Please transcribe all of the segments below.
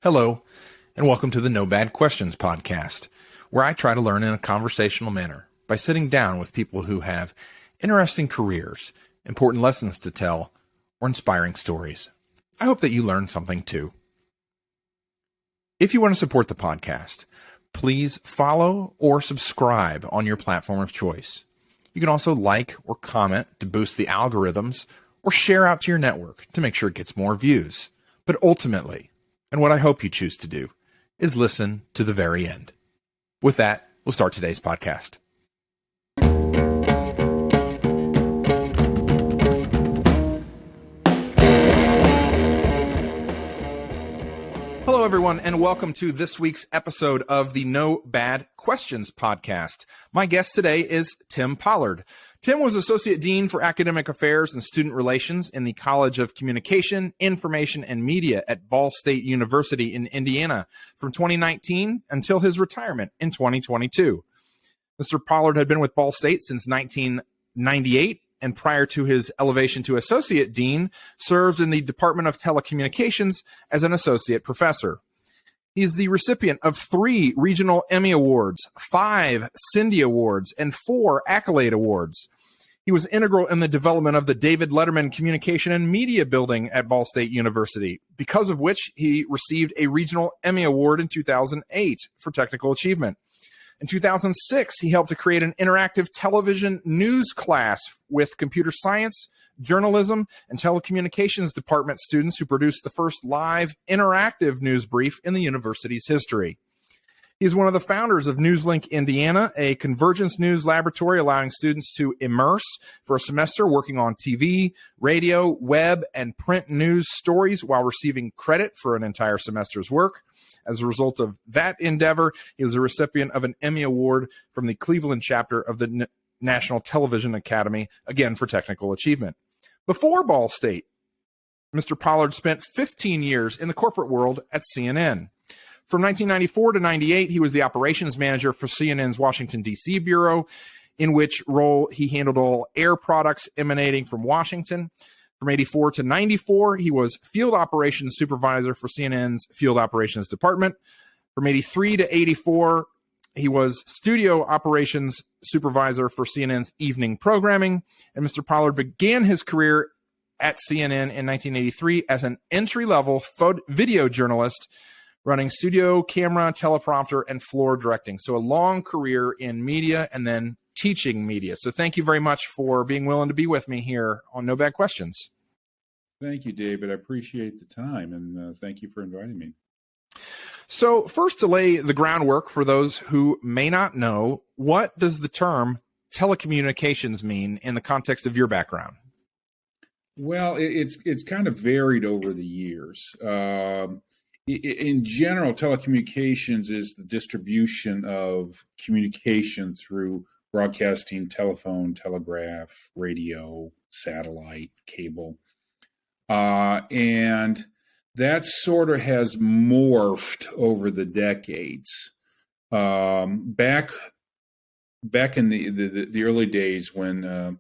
Hello, and welcome to the No Bad Questions podcast, where I try to learn in a conversational manner by sitting down with people who have interesting careers, important lessons to tell, or inspiring stories. I hope that you learn something too. If you want to support the podcast, please follow or subscribe on your platform of choice. You can also like or comment to boost the algorithms or share out to your network to make sure it gets more views. But ultimately, and what I hope you choose to do, is listen to the very end. With that, we'll start today's podcast. Hello, everyone, and welcome to this week's episode of the No Bad Questions podcast. My guest today is Tim Pollard. Tim was Associate Dean for Academic Affairs and Student Relations in the College of Communication, Information, and Media at Ball State University in Indiana from 2019 until his retirement in 2022. Mr. Pollard had been with Ball State since 1998, and prior to his elevation to Associate Dean, served in the Department of Telecommunications as an Associate Professor. He is the recipient of 3 Regional Emmy Awards, 5 Cindy Awards, and 4 Accolade Awards. He was integral in the development of the David Letterman Communication and Media Building at Ball State University, because of which he received a Regional Emmy Award in 2008 for technical achievement. In 2006, he helped to create an interactive television news class with computer science, journalism, and telecommunications department students who produced the first live interactive news brief in the university's history. He is one of the founders of NewsLink Indiana, a convergence news laboratory allowing students to immerse for a semester working on TV, radio, web, and print news stories while receiving credit for an entire semester's work. As a result of that endeavor, he is a recipient of an Emmy Award from the Cleveland chapter of the National Television Academy, again for technical achievement. Before Ball State, Mr. Pollard spent 15 years in the corporate world at CNN. From 1994 to 98, he was the operations manager for CNN's Washington, D.C. bureau, in which role he handled all air products emanating from Washington. From 84 to 94, he was field operations supervisor for CNN's field operations department. From 83 to 84, he was studio operations supervisor for CNN's evening programming. And Mr. Pollard began his career at CNN in 1983 as an entry-level video journalist, running studio, camera, teleprompter, and floor directing. So a long career in media and then teaching media. So thank you very much for being willing to be with me here on No Bad Questions. Thank you, David. I appreciate the time, and thank you for inviting me. So first, to lay the groundwork for those who may not know, what does the term telecommunications mean in the context of your background? Well, it's kind of varied over the years. In general, telecommunications is the distribution of communication through broadcasting, telephone, telegraph, radio, satellite, cable. And that sort of has morphed over the decades. Back in the early days when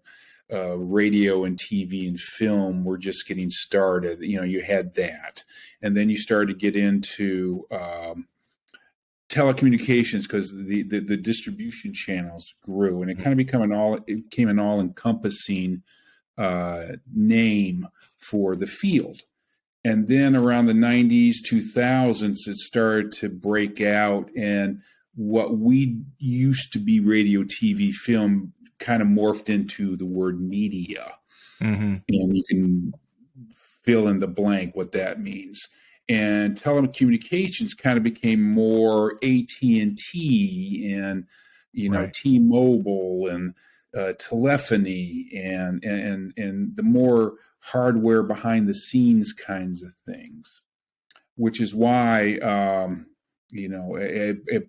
radio and TV and film were just getting started, you had that. And then you started to get into telecommunications because the distribution channels grew, and it kind of became an all-encompassing name for the field. And then around the 90s, 2000s, it started to break out, and what we used to be radio, TV, film kind of morphed into the word media. Mm-hmm. And you can fill in the blank what that means. And telecommunications kind of became more AT&T and, right. T-Mobile and telephony and the more hardware behind the scenes kinds of things, which is why, at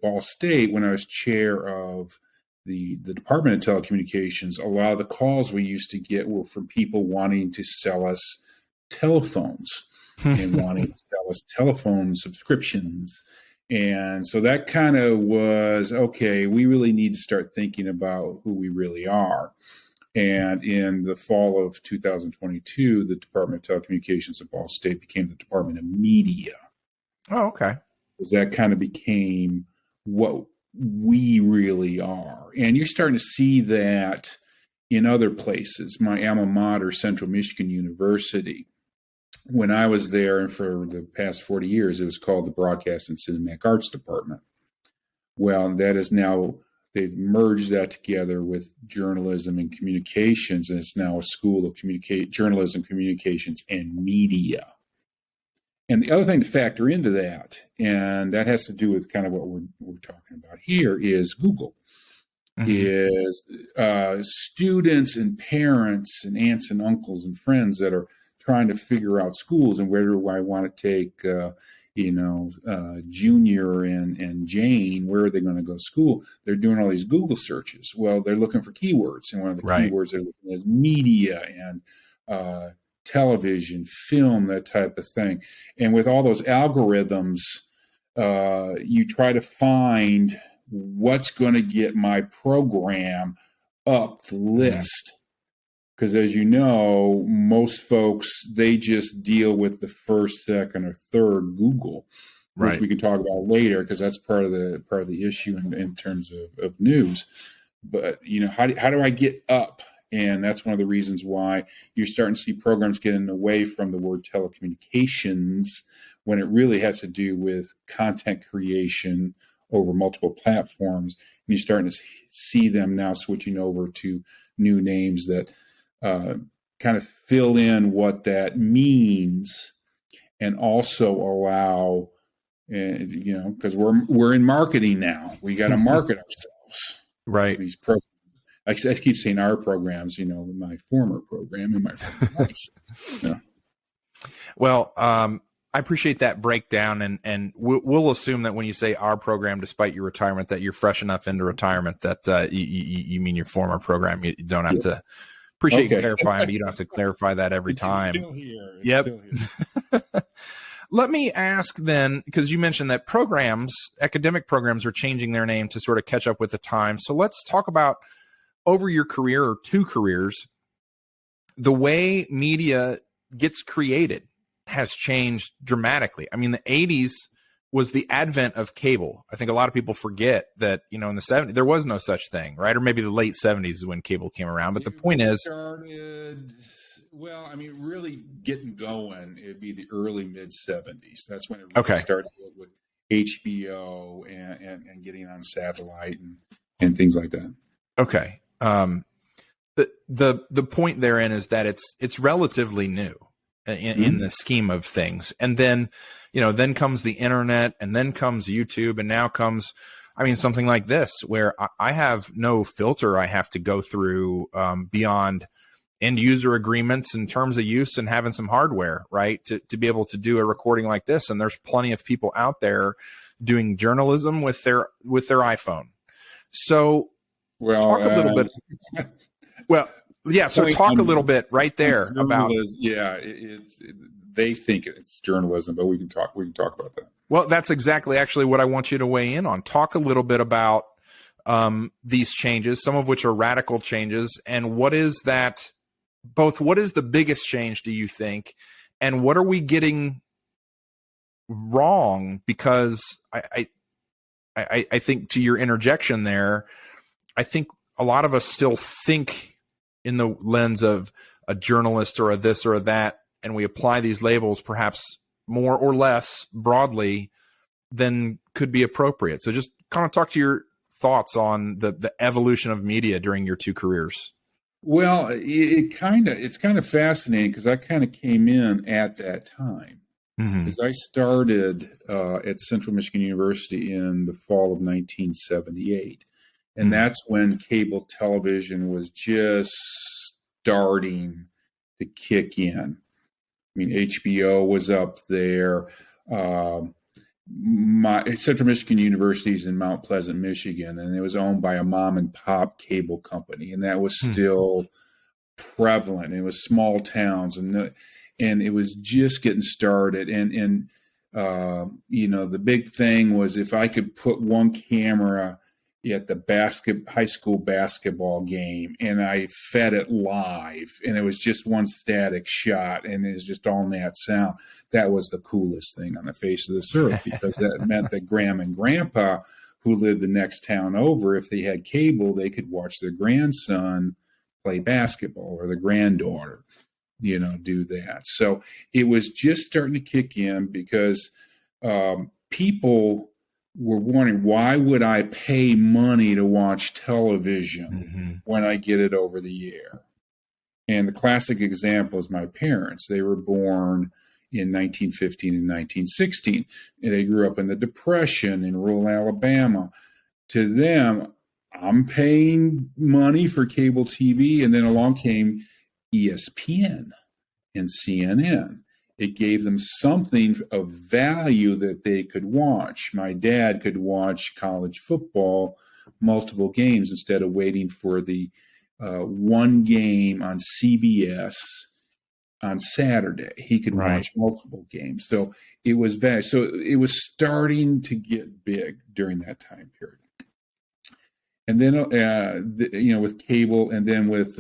Ball State, when I was chair of the Department of Telecommunications, a lot of the calls we used to get were from people wanting to sell us telephones and wanting to sell us telephone subscriptions. And so that kind of was, okay, we really need to start thinking about who we really are. And in the fall of 2022, the Department of Telecommunications at Ball State became the Department of Media. Oh, okay. Because that kind of became what we really are. And you're starting to see that in other places. My alma mater, Central Michigan University, when I was there for the past 40 years, it was called the Broadcast and Cinematic Arts Department. Well, that is now, they've merged that together with journalism and communications, and it's now a school of journalism, communications, and media. And the other thing to factor into that, and that has to do with kind of what we're talking about here, is Google. Is students and parents and aunts and uncles and friends that are trying to figure out schools and where do I want to take, Junior and Jane, where are they going to go to school? They're doing all these Google searches. Well, they're looking for keywords, and one of the keywords they're looking at is media and television, film, that type of thing. And with all those algorithms, you try to find what's going to get my program up the list. Because as you know, most folks, they just deal with the first, second, or third Google, which we can talk about later, because that's part of the issue in terms of news. But how do I get up? And that's one of the reasons why you're starting to see programs getting away from the word telecommunications when it really has to do with content creation over multiple platforms. And you're starting to see them now switching over to new names that kind of fill in what that means, and also allow, because we're in marketing now. We got to market ourselves. Right. These programs. I keep saying our programs, my former program in my former life. Yeah. Well, I appreciate that breakdown, and we'll assume that when you say our program, despite your retirement, that you're fresh enough into retirement that you mean your former program. You don't have to appreciate clarifying, but you don't have to clarify that every time. It's still here. Yep. Let me ask then, because you mentioned that academic programs are changing their name to sort of catch up with the time. So let's talk about, over your career or two careers, the way media gets created has changed dramatically. I mean, the 80s was the advent of cable. I think a lot of people forget that, in the 70s, there was no such thing, right? Or maybe the late 70s is when cable came around. But the point is, really getting going, it'd be the early mid 70s. That's when it really started with HBO and getting on satellite and things like that. Okay. The point therein is that it's relatively new in the scheme of things. And then, then comes the internet, and then comes YouTube, and now comes, something like this, where I have no filter I have to go through beyond end user agreements and terms of use and having some hardware, right, to be able to do a recording like this. And there's plenty of people out there doing journalism with their iPhone. So talk a little bit. Well, yeah. So talk a little bit right there about. Yeah, they think it's journalism, but we can talk about that. Well, that's exactly actually what I want you to weigh in on. Talk a little bit about these changes, some of which are radical changes, and what is that? Both, what is the biggest change, do you think, and what are we getting wrong? Because I think, to your interjection there, I think a lot of us still think in the lens of a journalist or a this or a that, and we apply these labels perhaps more or less broadly than could be appropriate. So just kind of talk to your thoughts on the evolution of media during your two careers. Well, it's kind of fascinating, because I kind of came in at that time. Because I started at Central Michigan University in the fall of 1978. And that's when cable television was just starting to kick in. HBO was up there. My Central Michigan University is in Mount Pleasant, Michigan, and it was owned by a mom and pop cable company, and that was still prevalent. It was small towns, and it was just getting started. And the big thing was, if I could put one camera at the high school basketball game, and I fed it live, and it was just one static shot, and it was just all that sound. That was the coolest thing on the face of this earth, because that meant that Grandma and Grandpa, who lived the next town over, if they had cable, they could watch their grandson play basketball, or the granddaughter, do that. So it was just starting to kick in, because people were wondering, why would I pay money to watch television when I get it over the air? And the classic example is my parents. They were born in 1915 and 1916, and they grew up in the Depression in rural Alabama. To them, I'm paying money for cable TV, and then along came ESPN and CNN. It gave them something of value that they could watch. My dad could watch college football, multiple games, instead of waiting for the one game on CBS on Saturday. He could watch multiple games. So it was value. So it was starting to get big during that time period. And then, with cable, and then with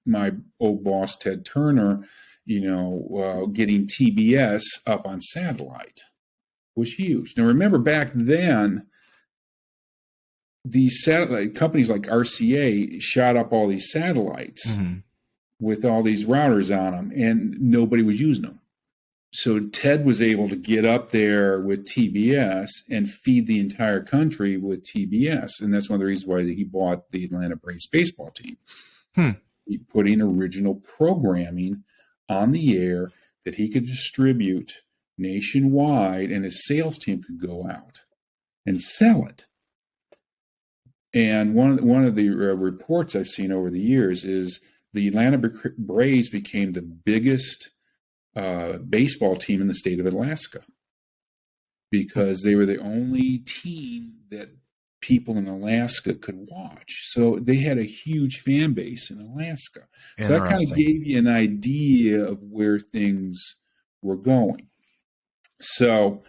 my old boss, Ted Turner, getting TBS up on satellite was huge. Now, remember, back then, these satellite companies like RCA shot up all these satellites with all these routers on them, and nobody was using them. So Ted was able to get up there with TBS and feed the entire country with TBS. And that's one of the reasons why he bought the Atlanta Braves baseball team. He put in original programming on the air that he could distribute nationwide, and his sales team could go out and sell it. And one of the reports I've seen over the years is the Atlanta Braves became the biggest baseball team in the state of Alaska, because they were the only team that people in Alaska could watch. So they had a huge fan base in Alaska. So that kind of gave you an idea of where things were going. So,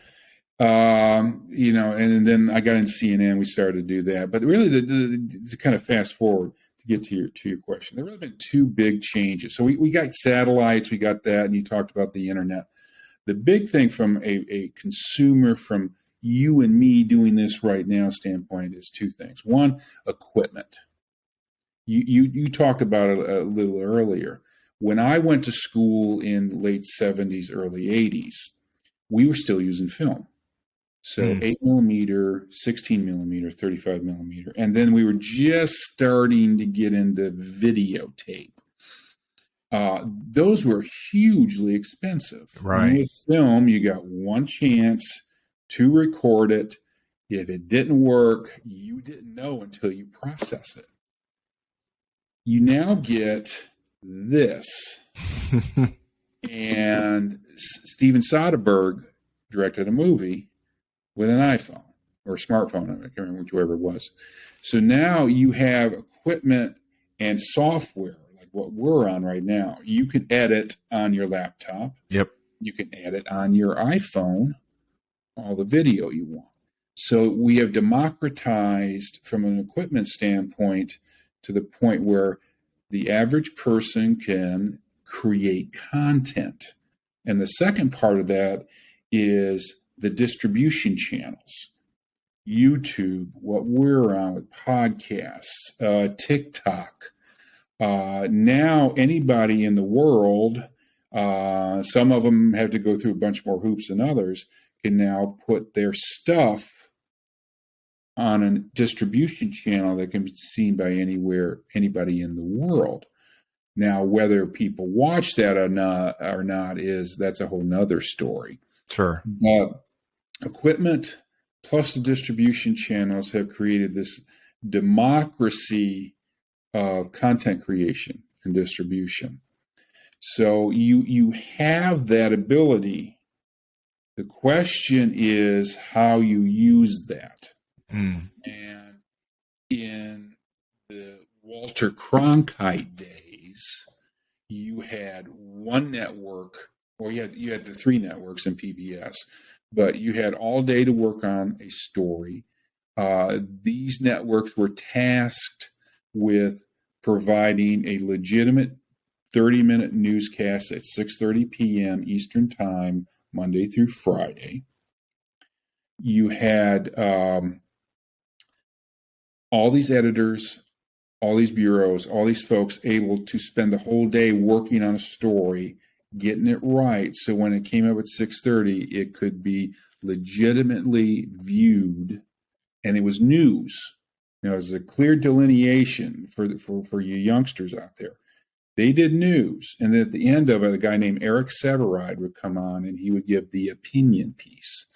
and then I got in CNN, we started to do that. But really, to kind of fast forward to get to your question, there have really been two big changes. So we got satellites, we got that, and you talked about the internet. The big thing from a consumer, from you and me doing this right now standpoint, is two things. One, equipment. You talked about it a little earlier. When I went to school in the late 70s, early 80s, we were still using film. So 8 millimeter, 16 millimeter, 35 millimeter. And then we were just starting to get into videotape. Those were hugely expensive. Right. And with film, you got one chance to record it. If it didn't work, you didn't know until you process it. You now get this. And Steven Soderbergh directed a movie with an iPhone or smartphone, I can't remember whichever it was. So now you have equipment and software, like what we're on right now. You can edit on your laptop. Yep. You can edit on your iPhone all the video you want. So we have democratized from an equipment standpoint to the point where the average person can create content. And the second part of that is the distribution channels. YouTube, what we're on with podcasts, TikTok. Now anybody in the world, some of them have to go through a bunch more hoops than others, can now put their stuff on a distribution channel that can be seen by anybody in the world. Now, whether people watch that or not, that's a whole nother story. Sure. Equipment plus the distribution channels have created this democracy of content creation and distribution. So you have that ability. The question is how you use that. And in the Walter Cronkite days, you had one network, or you had the three networks in PBS, but you had all day to work on a story. These networks were tasked with providing a legitimate 30-minute newscast at 6:30 p.m. Eastern Time, Monday through Friday. You had all these editors, all these bureaus, all these folks able to spend the whole day working on a story, getting it right. So when it came up at 6:30, it could be legitimately viewed, and it was news. It was a clear delineation for you youngsters out there. They did news, and then at the end of it, a guy named Eric Severide would come on, and he would give the opinion piece.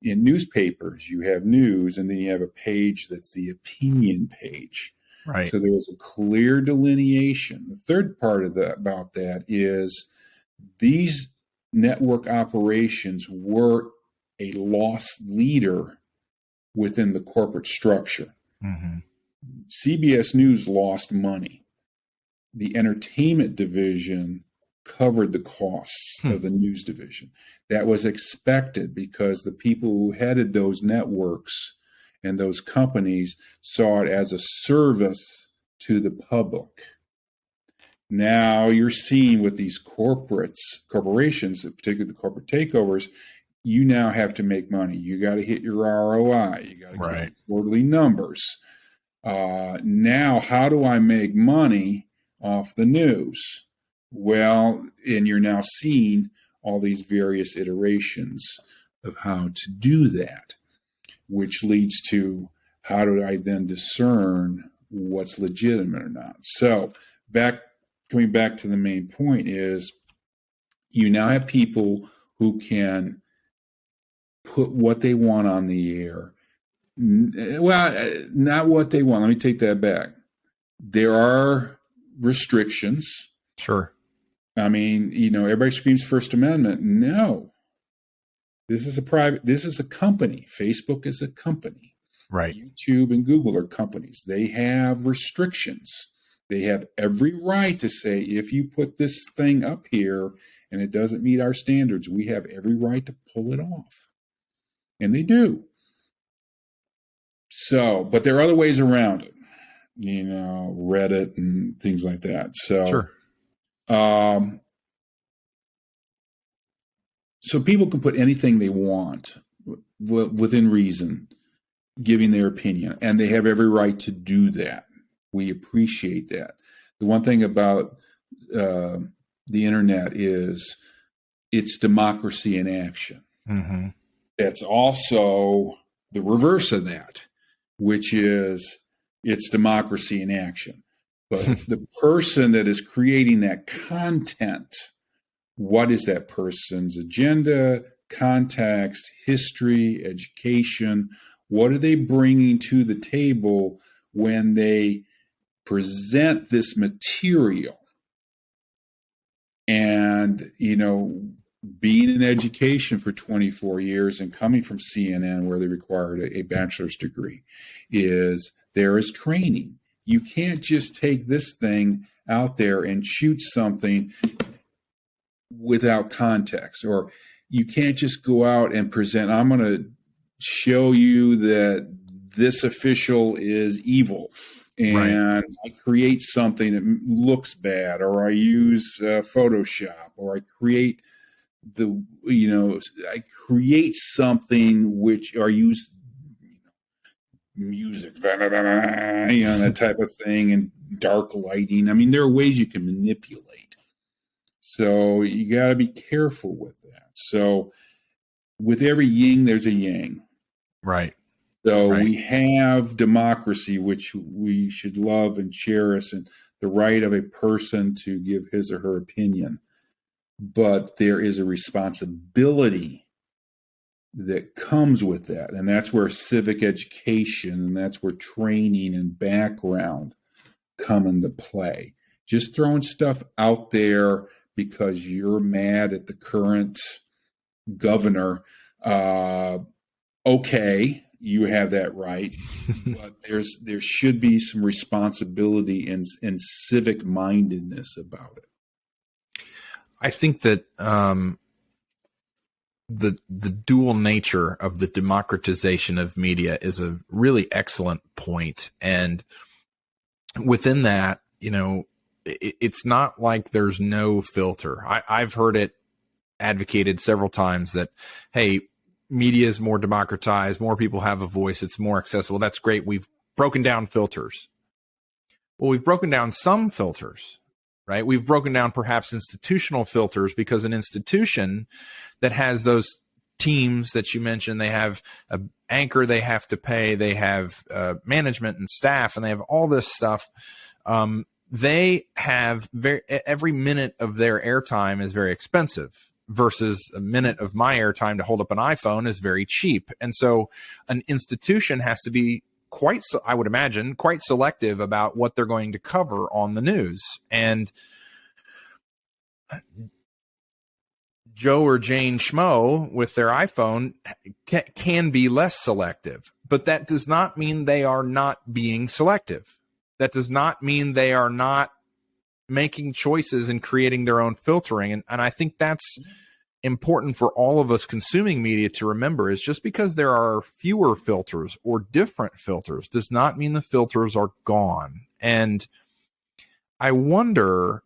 In newspapers, you have news, and then you have a page that's the opinion page. Right. So there was a clear delineation. The third part about that is these network operations were a lost leader within the corporate structure. Mm-hmm. CBS News lost money. The entertainment division covered the costs of the news division. That was expected because the people who headed those networks and those companies saw it as a service to the public. Now you're seeing with these corporations, particularly the corporate takeovers, you now have to make money. You got to hit your ROI. You got to get quarterly numbers. Now, how do I make money off the news? Well, and you're now seeing all these various iterations of how to do that, which leads to how do I then discern what's legitimate or not? So coming back to the main point is you now have people who can put what they want on the air. Well, not what they want. Let me take that back. There are restrictions. Sure. I mean, everybody screams First Amendment. No. This is a company. Facebook is a company. Right. YouTube and Google are companies. They have restrictions. They have every right to say, if you put this thing up here and it doesn't meet our standards, we have every right to pull it off. And they do. So, but there are other ways around it, Reddit and things like that. So, sure. So people can put anything they want within reason, giving their opinion, and they have every right to do that. We appreciate that. The one thing about the internet is it's democracy in action. Mm-hmm. That's also the reverse of that, which is it's democracy in action. But the person that is creating that content, what is that person's agenda, context, history, education? What are they bringing to the table when they present this material? And, being in education for 24 years and coming from CNN where they required a bachelor's degree, is there is training. You can't just take this thing out there and shoot something without context, or you can't just go out and present, I'm going to show you that this official is evil. And I create something that looks bad, or I use Photoshop, or I create I create something which or use music, that type of thing, and dark lighting. I mean, there are ways you can manipulate. So you got to be careful with that. So with every yin, there's a yang. Right. So we have democracy, which we should love and cherish, and the right of a person to give his or her opinion. But there is a responsibility that comes with that. And that's where civic education and that's where training and background come into play. Just throwing stuff out there because you're mad at the current governor, okay, you have that right. But there should be some responsibility and civic mindedness about it. I think that the dual nature of the democratization of media is a really excellent point. And within that, it's not like there's no filter. I've heard it advocated several times that, hey, media is more democratized, more people have a voice, it's more accessible. That's great. We've broken down filters. Well, we've broken down some filters, right? We've broken down perhaps institutional filters, because an institution that has those teams that you mentioned, they have an anchor they have to pay, they have management and staff, and they have all this stuff. They have every minute of their airtime is very expensive, versus a minute of my airtime to hold up an iPhone is very cheap. And so an institution has to be I would imagine, quite selective about what they're going to cover on the news. And Joe or Jane Schmo with their iPhone can be less selective, but that does not mean they are not being selective. That does not mean they are not making choices and creating their own filtering. And I think that's important for all of us consuming media to remember, is just because there are fewer filters or different filters does not mean the filters are gone. And I wonder,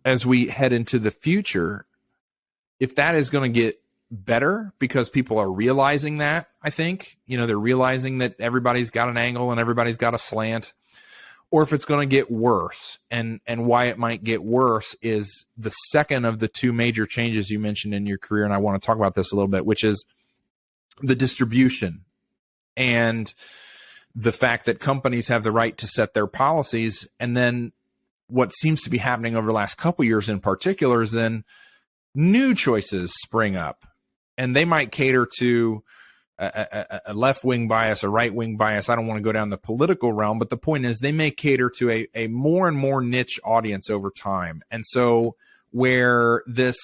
as we head into the future, if that is going to get better, because people are realizing that. I think, they're realizing that everybody's got an angle and everybody's got a slant, or if it's going to get worse. And why it might get worse is the second of the two major changes you mentioned in your career, and I want to talk about this a little bit, which is the distribution and the fact that companies have the right to set their policies. And then what seems to be happening over the last couple of years in particular is then new choices spring up, and they might cater to a left-wing bias, a right-wing bias. I don't want to go down the political realm, but the point is they may cater to a more and more niche audience over time. And so where this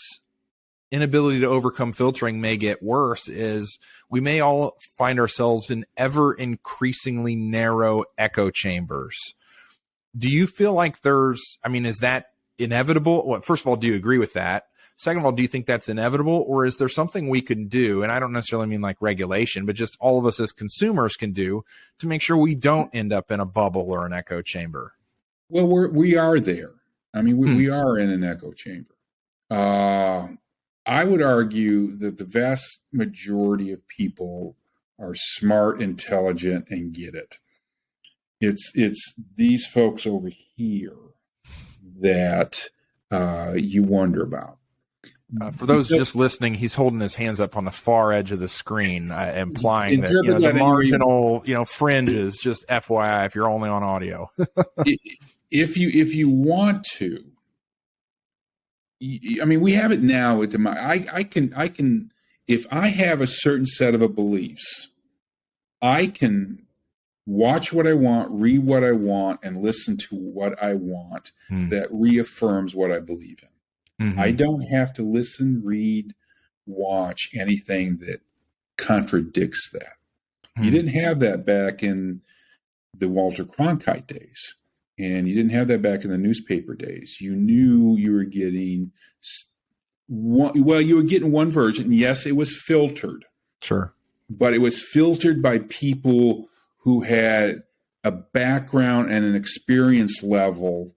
inability to overcome filtering may get worse is we may all find ourselves in ever increasingly narrow echo chambers. Do you feel like is that inevitable? Well, first of all, do you agree with that? Second of all, do you think that's inevitable, or is there something we can do? And I don't necessarily mean like regulation, but just all of us as consumers can do to make sure we don't end up in a bubble or an echo chamber. Well, we are there. I mean, we are in an echo chamber. I would argue that the vast majority of people are smart, intelligent, and get it. It's these folks over here that you wonder about. For those just listening, he's holding his hands up on the far edge of the screen, implying that the marginal, fringe is just FYI if you're only on audio. if you want to, I mean, we have it now with I can if I have a certain set of beliefs, I can watch what I want, read what I want, and listen to what I want that reaffirms what I believe in. Mm-hmm. I don't have to listen, read, watch anything that contradicts that. Mm-hmm. You didn't have that back in the Walter Cronkite days, and you didn't have that back in the newspaper days. You knew you were getting you were getting one version. Yes, it was filtered. Sure. But it was filtered by people who had a background and an experience level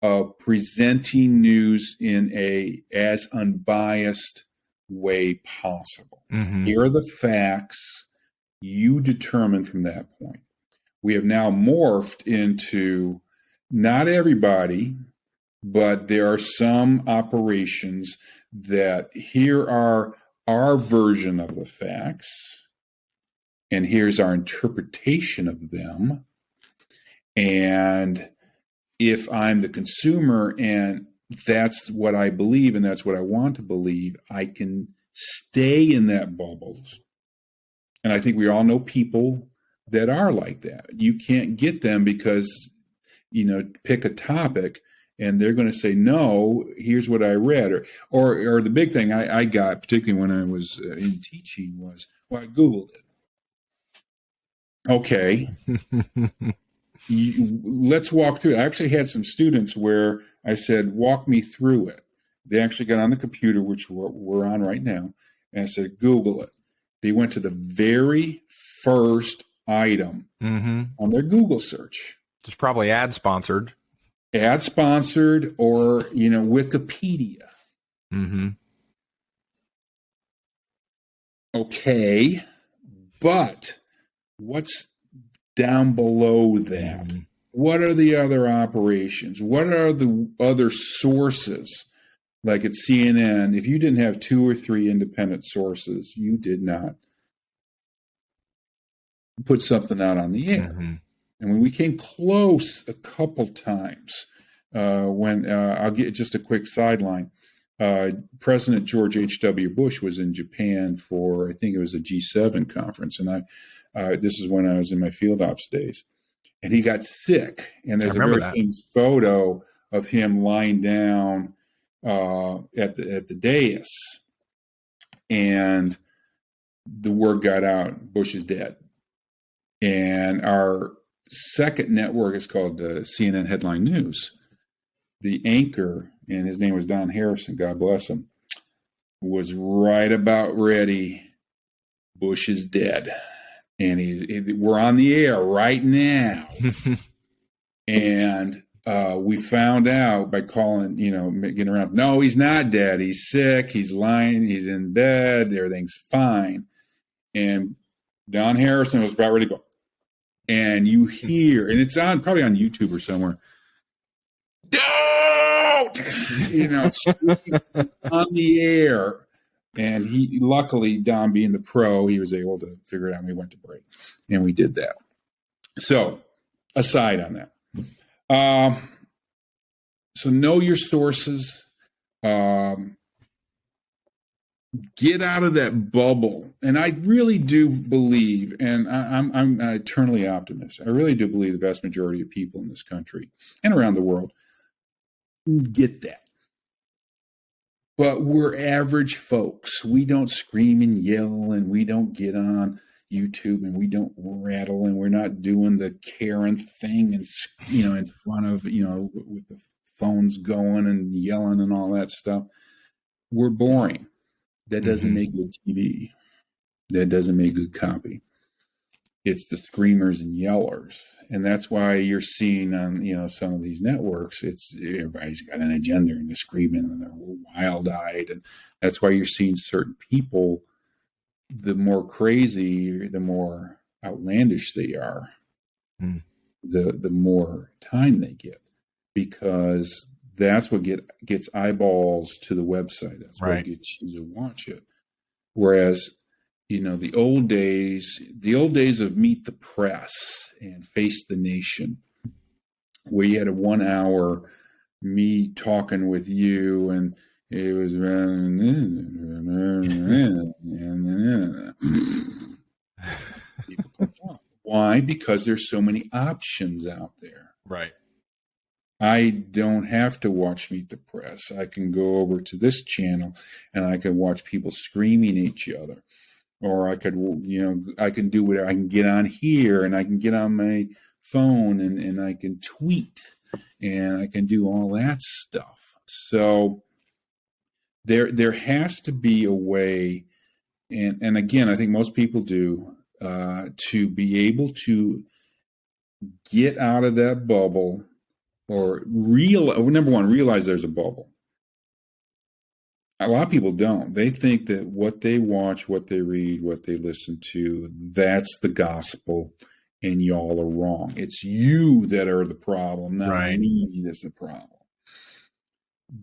of presenting news in as unbiased way possible. Mm-hmm. Here are the facts. You determine from that point. We have now morphed into not everybody, but there are some operations that here are our version of the facts, and here's our interpretation of them. And if I'm the consumer and that's what I believe and that's what I want to believe, I can stay in that bubble. And I think we all know people that are like that. You can't get them because, pick a topic and they're going to say, no, here's what I read. Or the big thing I got, particularly when I was in teaching, was, well, I Googled it. Okay. Let's walk through it. I actually had some students where I said, walk me through it. They actually got on the computer, which we're on right now, and said, Google it. They went to the very first item on their Google search. It's probably ad sponsored. Ad sponsored or, Wikipedia. Okay. But what's down below that? What are the other operations? What are the other sources? Like at CNN, if you didn't have 2 or 3 independent sources, you did not put something out on the air. And when we came close a couple times, when I'll get just a quick sideline. President George H.W. Bush was in Japan for, I think it was a G7 conference. And this is when I was in my field ops days. And he got sick. And there's a very famous photo of him lying down at the dais. And the word got out, Bush is dead. And our second network is called CNN Headline News. The anchor, and his name was Don Harrison, God bless him, was right about ready. Bush is dead. And we're on the air right now. And we found out by calling, getting around, no, he's not dead. He's sick. He's lying. He's in bed. Everything's fine. And Don Harrison was about ready to go. And you hear, and it's probably on YouTube or somewhere, don't, on the air. And luckily, Don being the pro, he was able to figure it out. And we went to break, and we did that. So, aside on that, so know your sources. Get out of that bubble. And I really do believe, and I'm eternally optimistic. I really do believe the vast majority of people in this country and around the world get that. But we're average folks. We don't scream and yell, and we don't get on YouTube, and we don't rattle, and we're not doing the Karen thing and, in front of, with the phones going and yelling and all that stuff. We're boring. That doesn't make good TV. That doesn't make good copy. It's the screamers and yellers. And that's why you're seeing on, some of these networks, everybody's got an agenda and they're screaming and they're wild-eyed. And that's why you're seeing certain people, the more crazy, the more outlandish they are, the more time they get. Because that's what gets eyeballs to the website. That's what gets you to watch it. Whereas, the old days of Meet the Press and Face the Nation, where you had a 1 hour me talking with you, and it was why? Because there's so many options out there. Right. I don't have to watch Meet the Press. I can go over to this channel and I can watch people screaming at each other. Or I could, I can do whatever. I can get on here and I can get on my phone and I can tweet and I can do all that stuff. So there has to be a way, and again, I think most people do, to be able to get out of that bubble. Or number one, realize there's a bubble. A lot of people don't. They think that what they watch, what they read, what they listen to, that's the gospel, and y'all are wrong. It's you that are the problem, not me that's the problem.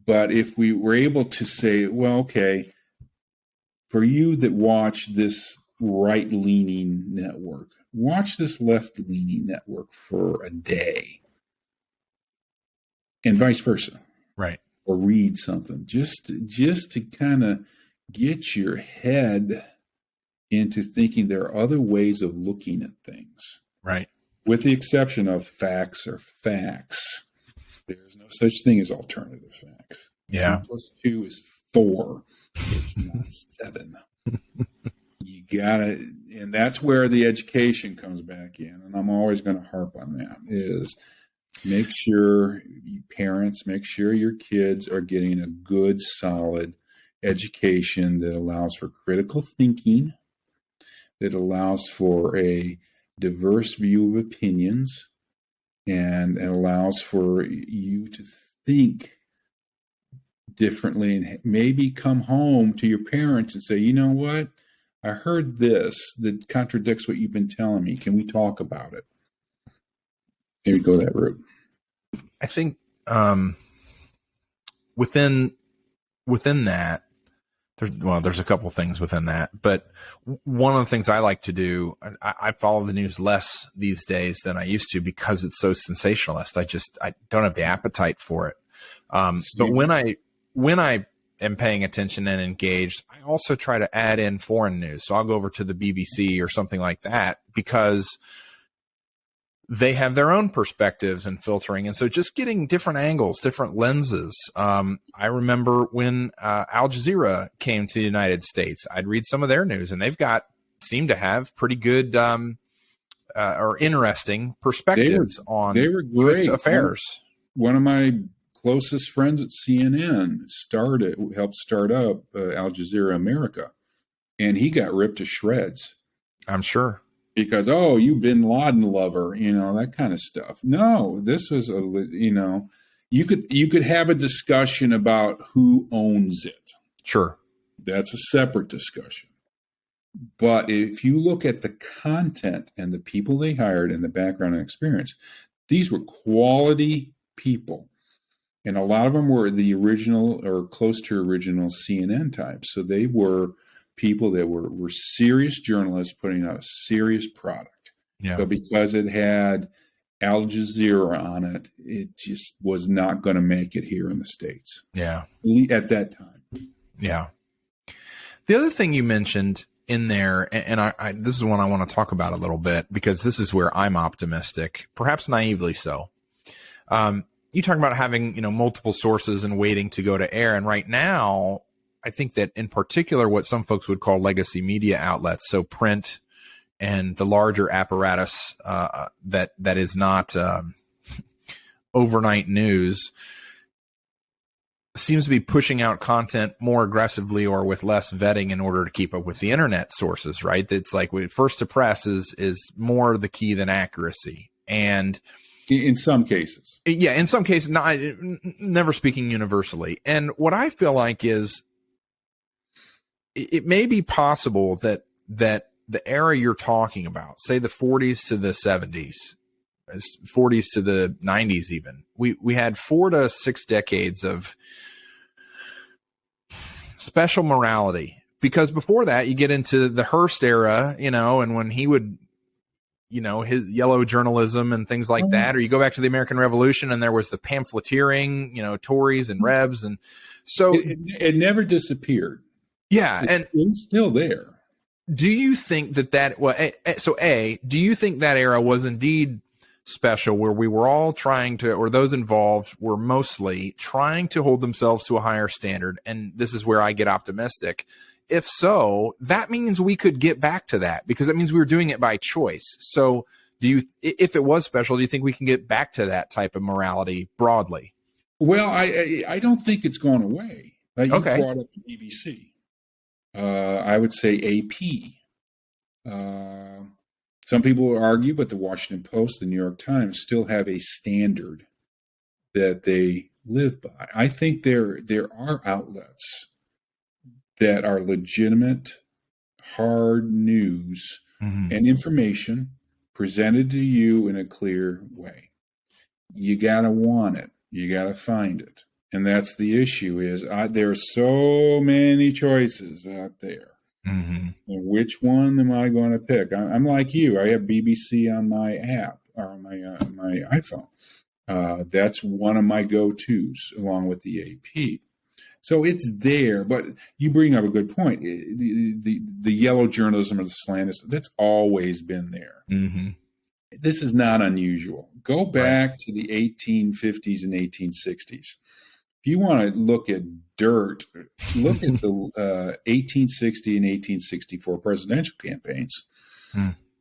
But if we were able to say, well, okay, for you that watch this right-leaning network, watch this left-leaning network for a day. And vice versa. Right. Or read something just to kind of get your head into thinking there are other ways of looking at things. Right. With the exception of facts are facts. There's no such thing as alternative facts. Yeah. 2 + 2 is 4. It's not 7. You gotta, and that's where the education comes back in. And I'm always going to harp on that, is Make sure parents, make sure your kids are getting a good, solid education that allows for critical thinking, that allows for a diverse view of opinions, and allows for you to think differently, and maybe come home to your parents and say, you know what? I heard this that contradicts what you've been telling me. Can we talk about it? Maybe go that route. I think within that, there's a couple things within that, but one of the things I like to do, I follow the news less these days than I used to because it's so sensationalist. I don't have the appetite for it. But when I am paying attention and engaged, I also try to add in foreign news. So I'll go over to the BBC or something like that because they have their own perspectives and filtering. And so just getting different angles, different lenses. I remember when Al Jazeera came to the United States, I'd read some of their news, and seem to have pretty good or interesting perspectives on U.S. affairs. One of my closest friends at CNN helped start up Al Jazeera America, and he got ripped to shreds. I'm sure. Because, you bin Laden lover, that kind of stuff. No, this was you could have a discussion about who owns it. Sure. That's a separate discussion. But if you look at the content and the people they hired and the background and experience, these were quality people. And a lot of them were the original or close to original CNN types. So they were people that were serious journalists putting out a serious product. Yeah. But because it had Al Jazeera on it, it just was not going to make it here in the States. Yeah. At that time. Yeah. The other thing you mentioned in there, and I this is one I want to talk about a little bit because this is where I'm optimistic, perhaps naively so. You talk about having, multiple sources and waiting to go to air. And right now, I think that in particular, what some folks would call legacy media outlets, so print and the larger apparatus that is not overnight news, seems to be pushing out content more aggressively or with less vetting in order to keep up with the internet sources, right? It's like first to press is more the key than accuracy. And in some cases. Yeah, in some cases, never speaking universally. And what I feel like is it may be possible that the era you're talking about, say the 40s to the 70s, 40s to the 90s even, we had 4 to 6 decades of special morality. Because before that, you get into the Hearst era, and when he would, his yellow journalism and things like that, or you go back to the American Revolution and there was the pamphleteering, Tories and Rebs. And so it never disappeared. Yeah. It's still there. Do you think do you think that era was indeed special where we were all trying to, or those involved were mostly trying to hold themselves to a higher standard? And this is where I get optimistic. If so, that means we could get back to that because that means we were doing it by choice. So if it was special, do you think we can get back to that type of morality broadly? Well, I don't think it's gone away. You brought up the BBC. I would say AP. Some people will argue, but the Washington Post, the New York Times still have a standard that they live by. I think there are outlets that are legitimate, hard news and information presented to you in a clear way. You got to want it. You got to find it. And that's the issue is there are so many choices out there. Mm-hmm. And which one am I going to pick? I'm like you. I have BBC on my app or on my iPhone. That's one of my go-tos along with the AP. So it's there, but you bring up a good point. The yellow journalism or the slant, that's always been there. Mm-hmm. This is not unusual. Go back to the 1850s and 1860s. If you want to look at dirt, look at the 1860 and 1864 presidential campaigns.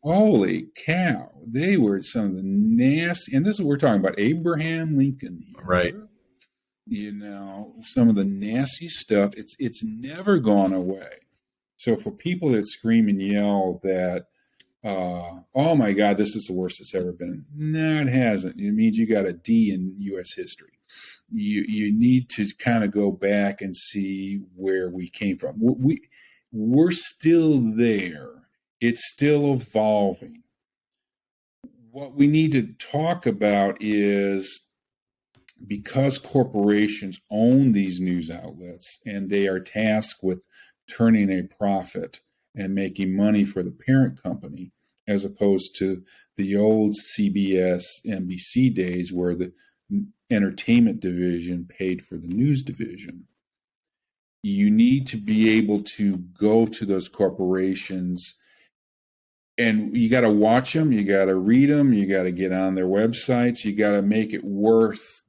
Holy cow. They were some of the nasty, and this is, we're talking about Abraham Lincoln here. Right. Some of the nasty stuff, it's never gone away. So for people that scream and yell that, oh my God, this is the worst it's ever been. No, it hasn't. It means you got a D in U.S. history. You need to kind of go back and see where we came from. We're still there. It's still evolving. What we need to talk about is, because corporations own these news outlets and they are tasked with turning a profit and making money for the parent company, as opposed to the old CBS, NBC days where the entertainment division paid for the news division. You need to be able to go to those corporations, and you got to watch them, you got to read them, you got to get on their websites, you got to make it worth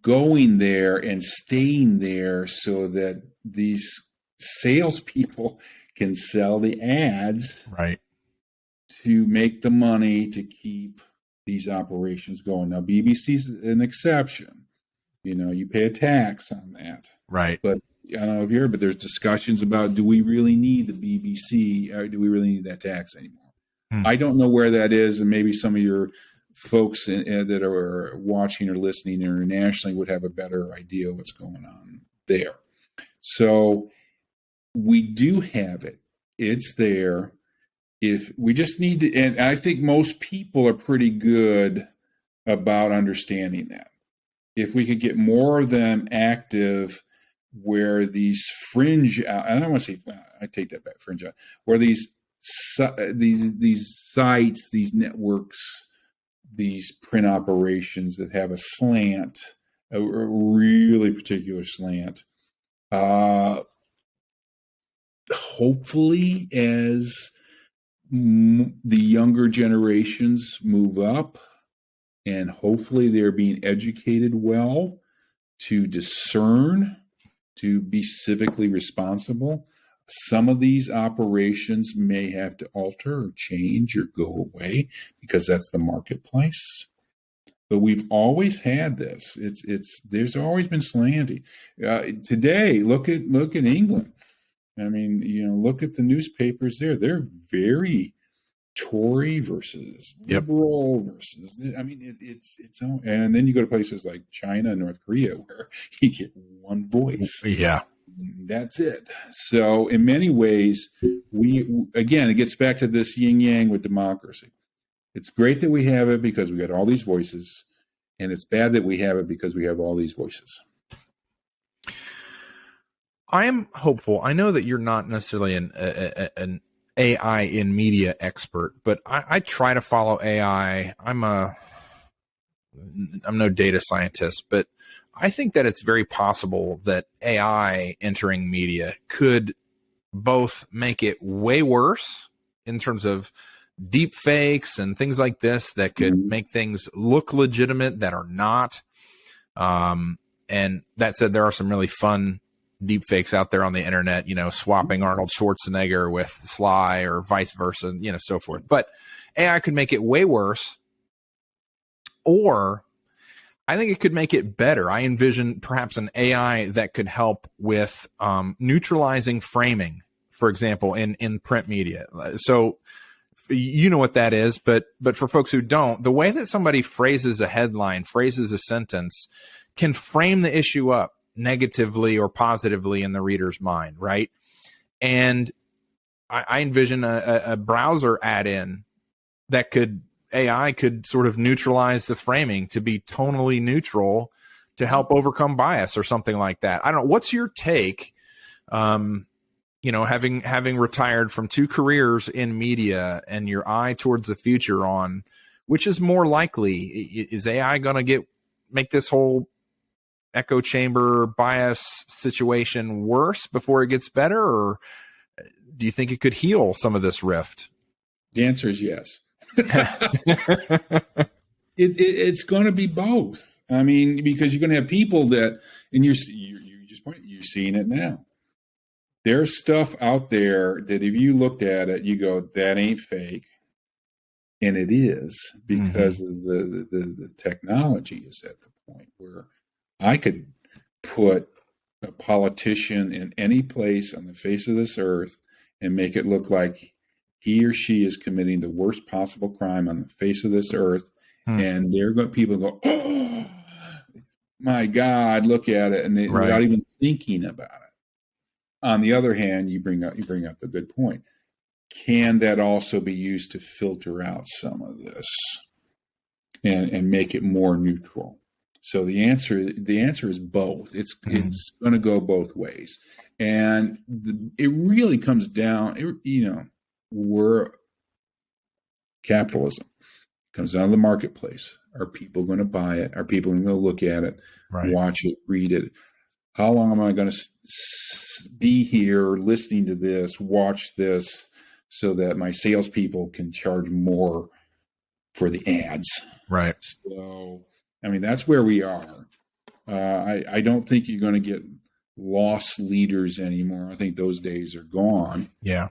going there and staying there so that these salespeople can sell the ads, right, to make the money to keep these operations going. Now, BBC's an exception. You pay a tax on that. Right. But I don't know if you heard, but there's discussions about, do we really need the BBC, or do we really need that tax anymore? I don't know where that is, and maybe some of your folks that are watching or listening internationally would have a better idea of what's going on there. So we do have it. It's there. If we just need to, and I think most people are pretty good about understanding that. If we could get more of them active, where these fringe out, and I don't want to say, I take that back, fringe out, where these sites, these networks, these print operations that have a slant, a really particular slant, hopefully as the younger generations move up, and hopefully they're being educated well to discern, to be civically responsible. Some of these operations may have to alter or change or go away because that's the marketplace. But we've always had this. There's always been slanting. Today, look at England. I mean, look at the newspapers there. They're very Tory versus liberal versus. I mean, it's and then you go to places like China and North Korea where you get one voice. Yeah. That's it. So in many ways, it gets back to this yin yang with democracy. It's great that we have it because we got all these voices, and it's bad that we have it because we have all these voices. I am hopeful. I know that you're not necessarily an AI in media expert, but I try to follow AI. I'm no data scientist, but I think that it's very possible that AI entering media could both make it way worse in terms of deep fakes and things like this that could make things look legitimate that are not. And that said, there are some really fun deep fakes out there on the internet, swapping Arnold Schwarzenegger with Sly or vice versa, so forth. But AI could make it way worse, or I think it could make it better. I envision perhaps an AI that could help with neutralizing framing, for example, in print media. So you know what that is, but for folks who don't, the way that somebody phrases a headline, phrases a sentence, can frame the issue up negatively or positively in the reader's mind, right? And I envision a browser add-in that AI could sort of neutralize the framing to be tonally neutral to help overcome bias or something like that. I don't know. What's your take? Having retired from 2 careers in media and your eye towards the future on which is more likely? Is AI going to make this whole echo chamber bias situation worse before it gets better, or do you think it could heal some of this rift? The answer is yes. It's going to be both. I mean, because you're going to have people that, and you're seeing it now. there's stuff out there that if you looked at it, you go, that ain't fake. And it is, because of the technology is at the point where I could put a politician in any place on the face of this earth and make it look like he or she is committing the worst possible crime on the face of this earth. And people go, oh my God, look at it. And without even thinking about it. On the other hand, you bring up the good point. Can that also be used to filter out some of this and make it more neutral? So the answer is both. It's going to go both ways, and it really comes down. We're capitalism. It comes down to the marketplace. Are people going to buy it? Are people going to look at it, watch it, read it? How long am I going to be here listening to this, watch this, so that my salespeople can charge more for the ads? Right. So, I mean, that's where we are. I don't think you're going to get lost leaders anymore. I think those days are gone. Yeah.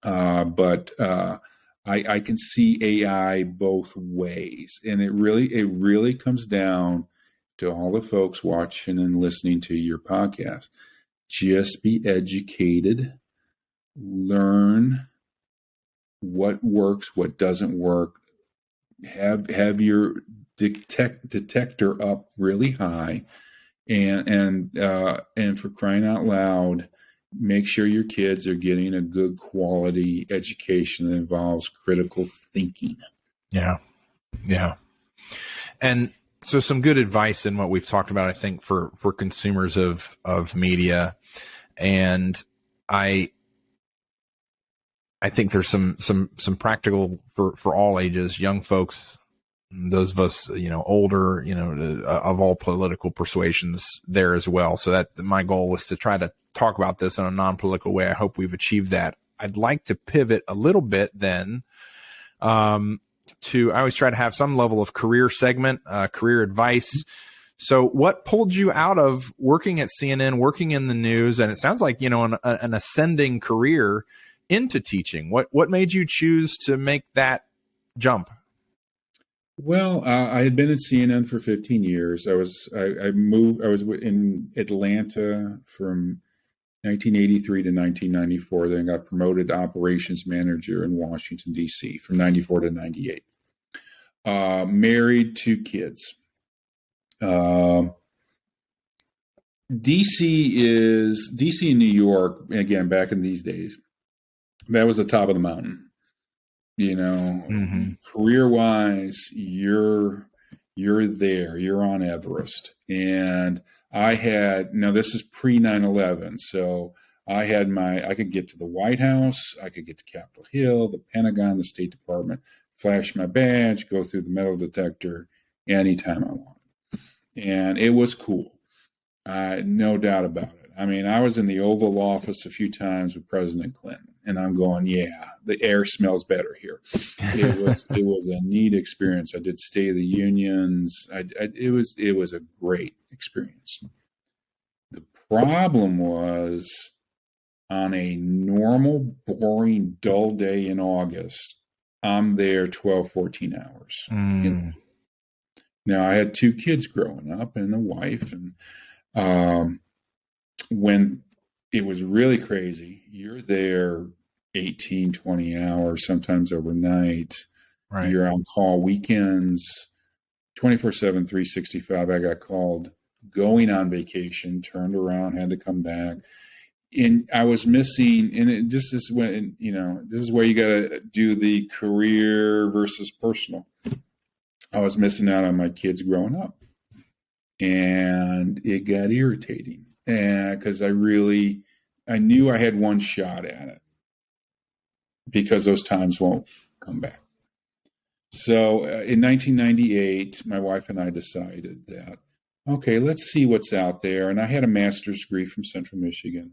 But I can see AI both ways, and it really comes down to all the folks watching and listening to your podcast. Just be educated, learn what works, what doesn't work. Have your detector up really high, and for crying out loud, make sure your kids are getting a good quality education that involves critical thinking. Yeah. And so some good advice in what we've talked about, I think, for consumers of media. And I think there's some practical for all ages, young folks, those of us, older, of all political persuasions there as well. So that my goal was to try to talk about this in a non-political way. I hope we've achieved that. I'd like to pivot a little bit then, I always try to have some level of career segment, career advice. So what pulled you out of working at CNN, working in the news, and it sounds like, an ascending career into teaching? What made you choose to make that jump? Well, I had been at CNN for 15 years. I was in Atlanta from 1983 to 1994. Then I got promoted to operations manager in Washington, D.C. from 94 to 98. Married, 2 kids. DC in New York, again, back in these days, that was the top of the mountain. Career wise, you're there, you're on Everest. And this is pre 9/11. So I could get to the White House, I could get to Capitol Hill, the Pentagon, the State Department, flash my badge, go through the metal detector anytime I wanted. And it was cool. No doubt about it. I mean, I was in the Oval Office a few times with President Clinton, and I'm going, yeah, the air smells better here. It was a neat experience. I did State of the Unions. It was a great experience. The problem was, on a normal, boring, dull day in August, I'm there 12, 14 hours. Now, I had 2 kids growing up and a wife, and when it was really crazy, you're there 18, 20 hours, sometimes overnight. Right. You're on call weekends, 24/7, 365. I got called going on vacation, turned around, had to come back. And I was missing, and this is when, this is where you got to do the career versus personal. I was missing out on my kids growing up, and it got irritating. And because I knew I had one shot at it, because those times won't come back. So in 1998, my wife and I decided that, okay, let's see what's out there. And I had a master's degree from Central Michigan.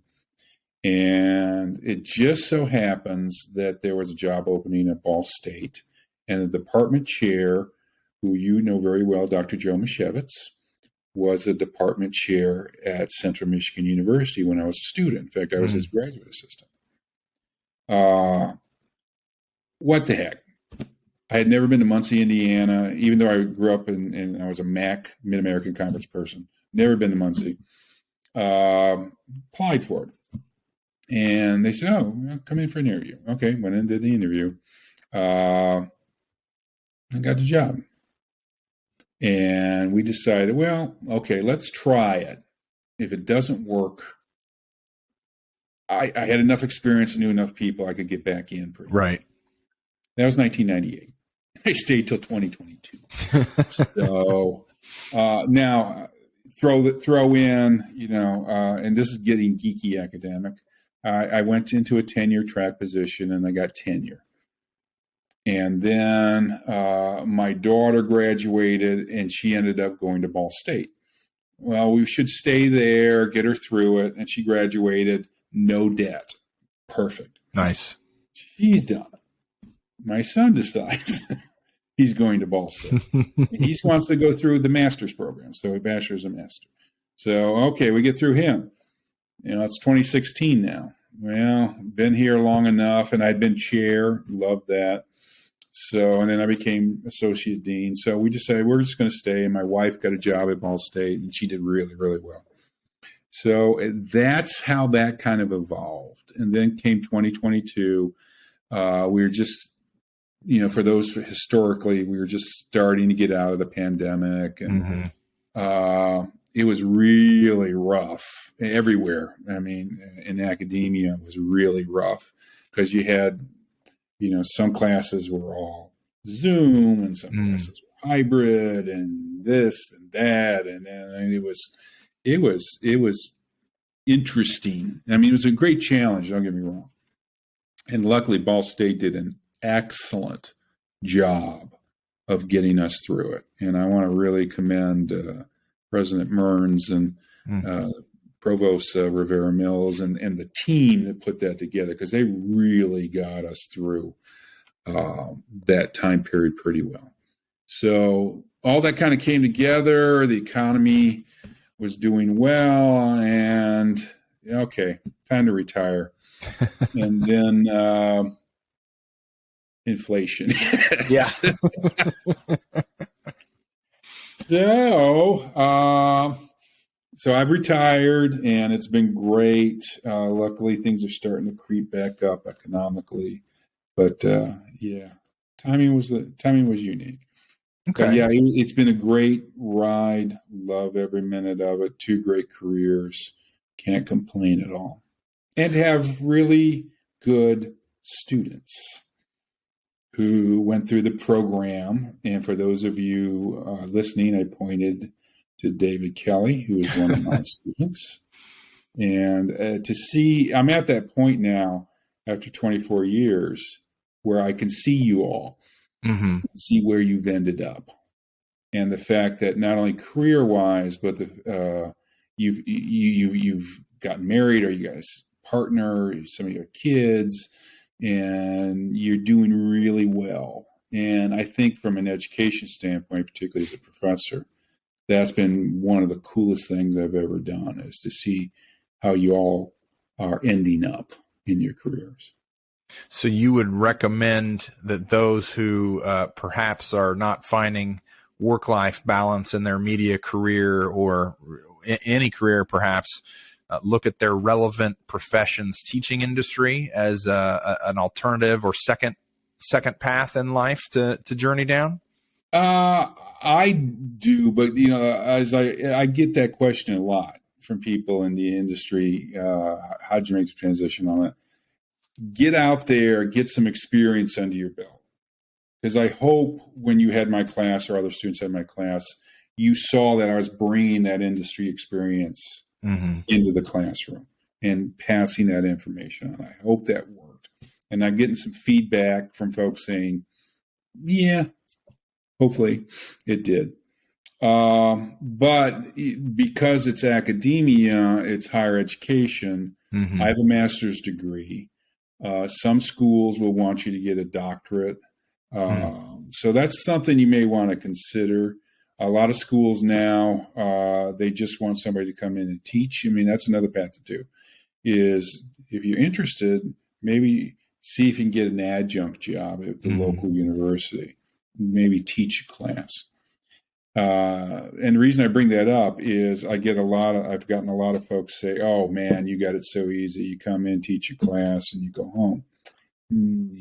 And it just so happens that there was a job opening at Ball State, and the department chair, who you know very well, Dr. Joe Mashevitz, was a department chair at Central Michigan University when I was a student. In fact, I was his graduate assistant. What the heck? I had never been to Muncie, Indiana, even though I grew up and I was a MAC, Mid-American Conference person. Never been to Muncie. Applied for it. And they said, oh, come in for an interview. Okay, went in and did the interview. I got the job. And we decided, well, okay, let's try it. If it doesn't work, I had enough experience and knew enough people I could get back in. Right. That was 1998. I stayed till 2022. So now throw in, and this is getting geeky academic. I went into a tenure track position and I got tenure. And then my daughter graduated and she ended up going to Ball State. Well, we should stay there, get her through it. And she graduated, no debt. Perfect. Nice. She's done it. My son decides he's going to Ball State. He wants to go through the master's program. So a bachelor's and master. So, okay, we get through him. It's 2016 now. Well, been here long enough, and I'd been chair, loved that. So, and then I became associate dean. So we decided we're just going to stay. And my wife got a job at Ball State, and she did really, really well. So that's how that kind of evolved. And then came 2022. We were just, for those historically, we were just starting to get out of the pandemic, and it was really rough everywhere. I mean, in academia, it was really rough because you had, some classes were all Zoom and some classes were hybrid and this and that. And then it was interesting. I mean, it was a great challenge. Don't get me wrong. And luckily Ball State did an excellent job of getting us through it. And I want to really commend, President Mearns and Provost Rivera Mills and the team that put that together, because they really got us through that time period pretty well. So all that kind of came together. The economy was doing well, and okay, time to retire. And then inflation. Yeah. So I've retired, and it's been great. Luckily, things are starting to creep back up economically, but timing was unique. Okay. But yeah, it's been a great ride. Love every minute of it. 2 great careers. Can't complain at all, and have really good students who went through the program. And for those of you listening, I pointed to David Kelly, who is one of my students. And to see, I'm at that point now after 24 years where I can see you all, see where you've ended up. And the fact that not only career-wise, but you've gotten married, or you guys partner, some of your kids, and you're doing really well. And I think from an education standpoint, particularly as a professor, that's been one of the coolest things I've ever done, is to see how you all are ending up in your careers. So you would recommend that those who perhaps are not finding work-life balance in their media career, or any career perhaps, look at their relevant professions teaching industry as an alternative or second path in life to journey down? I do, but as I get that question a lot from people in the industry, how'd you make the transition on that? Get out there, get some experience under your belt. Because I hope when you had my class, or other students had my class, you saw that I was bringing that industry experience into the classroom and passing that information on. I hope that worked. And I'm getting some feedback from folks saying, yeah, hopefully it did. But because it's academia, it's higher education. I have a master's degree. Some schools will want you to get a doctorate. So that's something you may want to consider. A lot of schools now, they just want somebody to come in and teach. I mean, that's another path to do, is if you're interested, maybe see if you can get an adjunct job at the local university, maybe teach a class. And the reason I bring that up is I've gotten a lot of folks say, "Oh man, you got it so easy. You come in, teach a class, and you go home." No.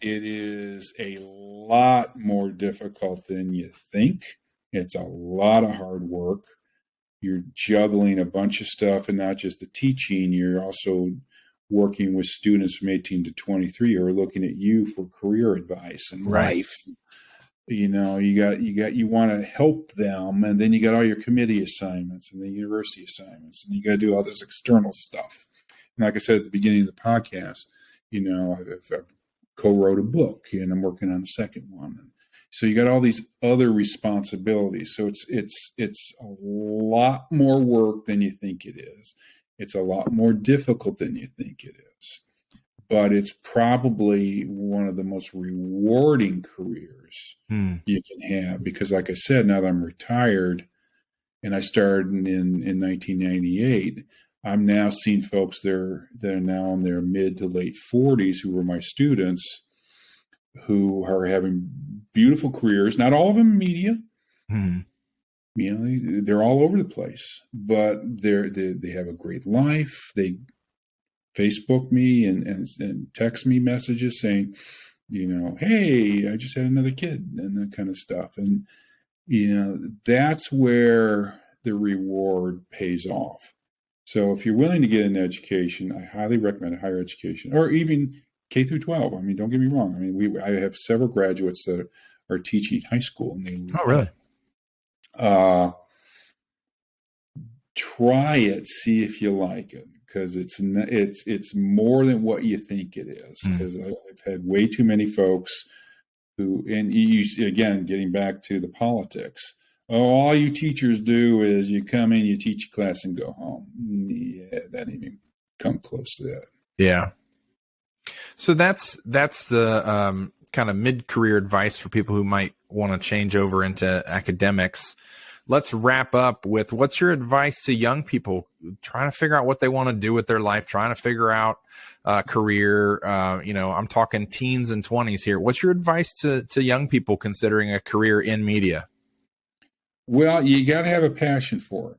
It is a lot more difficult than you think. It's a lot of hard work. You're juggling a bunch of stuff, and not just the teaching. You're also working with students from 18 to 23 who are looking at you for career advice and life. You want to help them, and then you got all your committee assignments and the university assignments, and you got to do all this external stuff. And like I said at the beginning of the podcast, I've co-wrote a book, and I'm working on the second one. So you got all these other responsibilities. So it's a lot more work than you think it is. It's a lot more difficult than you think it is. But it's probably one of the most rewarding careers you can have, because like I said, now that I'm retired and I started in 1998, I'm now seeing folks they're now in their mid to late 40s who were my students, who are having beautiful careers. Not all of them in media. They're all over the place, but they have a great life. They Facebook me and text me messages saying, "Hey, I just had another kid," and that kind of stuff. And, that's where the reward pays off. So if you're willing to get an education, I highly recommend a higher education, or even K through 12. I mean, don't get me wrong. I mean, I have several graduates that are teaching high school, and they really? Try it, see if you like it, because it's more than what you think it is. Because I've had way too many folks who, and again, getting back to the politics. Oh, all you teachers do is you come in, you teach a class, and go home. Yeah, that didn't even come close to that. Yeah. So that's the kind of mid-career advice for people who might want to change over into academics. Let's wrap up with, what's your advice to young people trying to figure out what they want to do with their life, trying to figure out a career? I'm talking teens and 20s here. What's your advice to young people considering a career in media? Well, you got to have a passion for it.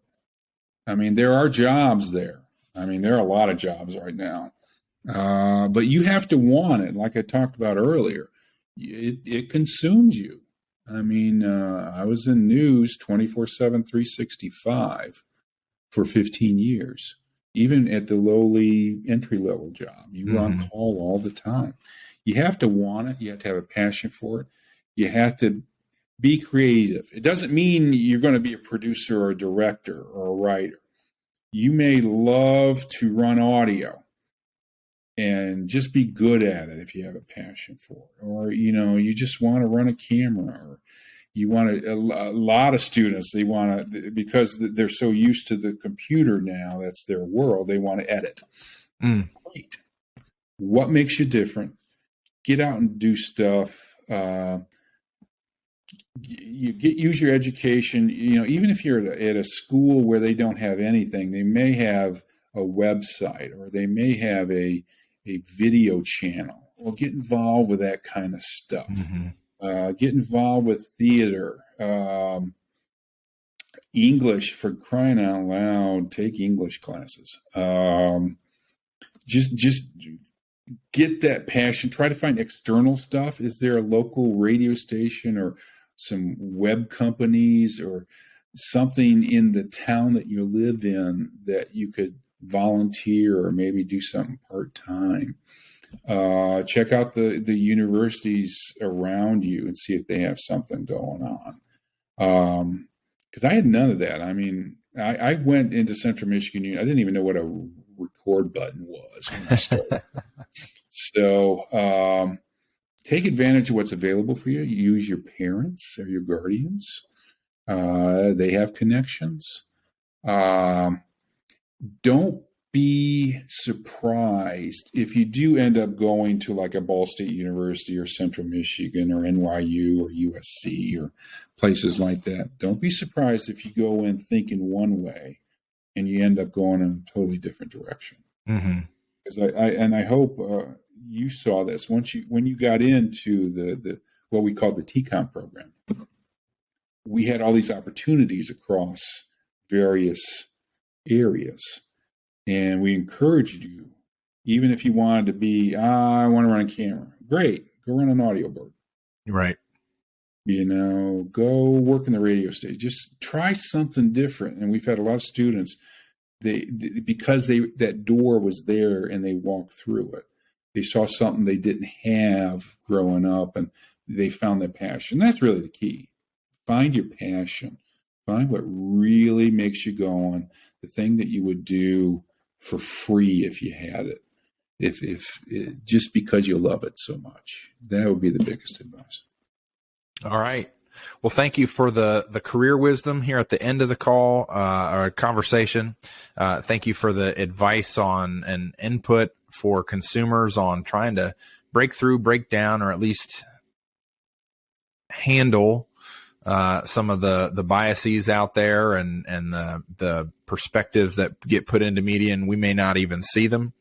I mean, there are jobs there. I mean, there are a lot of jobs right now. But you have to want it. Like I talked about earlier, it consumes you. I mean, I was in news 24/7, 365 for 15 years, even at the lowly entry-level job. You were on call all the time. You have to want it. You have to have a passion for it. You have to be creative. It doesn't mean you're going to be a producer or a director or a writer. You may love to run audio and just be good at it if you have a passion for it. Or, you just want to run a camera, or you want a lot of students, they want to, because they're so used to the computer now, that's their world, they want to edit. Great. What makes you different? Get out and do stuff. Use your education. Even if you're at a school where they don't have anything, they may have a website, or they may have a video channel. Well, get involved with that kind of stuff. Get involved with theater, English, for crying out loud. Take English classes. Just get that passion. Try to find external stuff. Is there a local radio station or some web companies or something in the town that you live in that you could volunteer or maybe do something part-time? Check out the universities around you and see if they have something going on. Because I had none of that. I mean, I went into Central Michigan Union. I didn't even know what a record button was when I started. So take advantage of what's available for you. Use your parents or your guardians. They have connections. Don't be surprised surprised if you do end up going to like a Ball State University or Central Michigan or NYU or USC or places like that. Don't be surprised if you go in thinking one way and you end up going in a totally different direction. Mm-hmm. Because I hope you saw this when you got into the what we call the TCOM program. We had all these opportunities across various areas, and we encouraged you, even if you wanted to be, I want to run a camera. Great, go run an audio board. Right. Go work in the radio station. Just try something different. And we've had a lot of students. Because that door was there and they walked through it. They saw something they didn't have growing up, and they found their passion. That's really the key. Find your passion. Find what really makes you go on. The thing that you would do for free if you had it. If just because you love it so much. That would be the biggest advice. All right. Well, thank you for the career wisdom here at the end of the call or conversation. Thank you for the advice on and input for consumers on trying to break through, break down, or at least handle some of the biases out there and the perspectives that get put into media, and we may not even see them.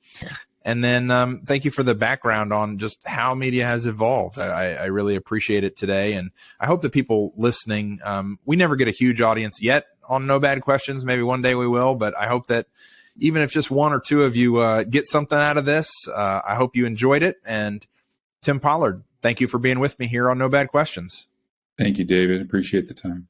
And then thank you for the background on just how media has evolved. I really appreciate it today. And I hope that people listening, we never get a huge audience yet on No Bad Questions. Maybe one day we will. But I hope that even if just one or two of you get something out of this, I hope you enjoyed it. And Tim Pollard, thank you for being with me here on No Bad Questions. Thank you, David. Appreciate the time.